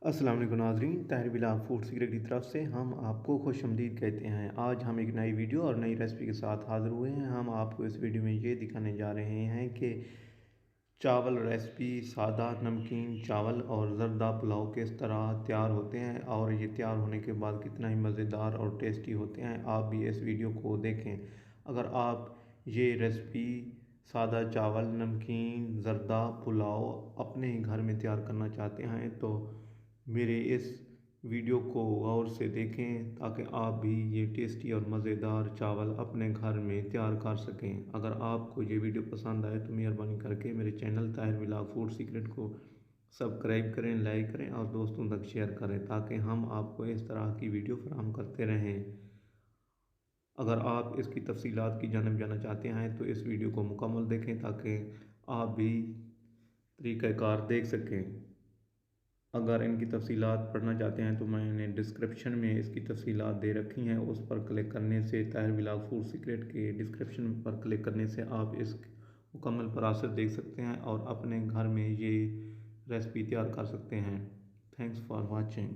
अस्सलाम वालेकुम नाज़रीन, ताहिर बिलाल फूड सीक्रेट की तरफ से हम आपको खुशामदीद कहते हैं। आज हम एक नई वीडियो और नई रेसिपी के साथ हाज़िर हुए हैं। हम आपको इस वीडियो में ये दिखाने जा रहे हैं कि चावल रेसिपी सादा नमकीन चावल और ज़रदा पुलाव किस तरह तैयार होते हैं और ये तैयार होने के बाद कितना ही मज़ेदार और टेस्टी होते हैं। आप भी इस वीडियो को देखें। अगर आप ये रेसिपी सादा चावल नमकीन ज़रदा पुलाव अपने ही घर में तैयार करना चाहते हैं तो मेरे इस वीडियो को गौर से देखें ताकि आप भी ये टेस्टी और मज़ेदार चावल अपने घर में तैयार कर सकें। अगर आपको ये वीडियो पसंद आए तो मेहरबानी करके मेरे channel Tahir Bilal food secret को सब्सक्राइब करें, लाइक करें और दोस्तों तक शेयर करें ताकि हम आपको इस तरह की वीडियो फराहम करते रहें। अगर आप इसकी तफसीलात की जानब जाना चाहते हैं तो इस वीडियो को मुकम्मल देखें ताकि आप भी तरीक़ाकार देख सकें। अगर इनकी तफसीलात पढ़ना चाहते हैं तो मैंने डिस्क्रिप्शन में इसकी तफसीलात दे रखी हैं, उस पर क्लिक करने से ताहिर बिलाल फूड सीक्रेट के डिस्क्रिप्शन पर क्लिक करने से आप इस मुकम्मल प्रोसेस देख सकते हैं और अपने घर में ये रेसिपी तैयार कर सकते हैं। Thanks for watching.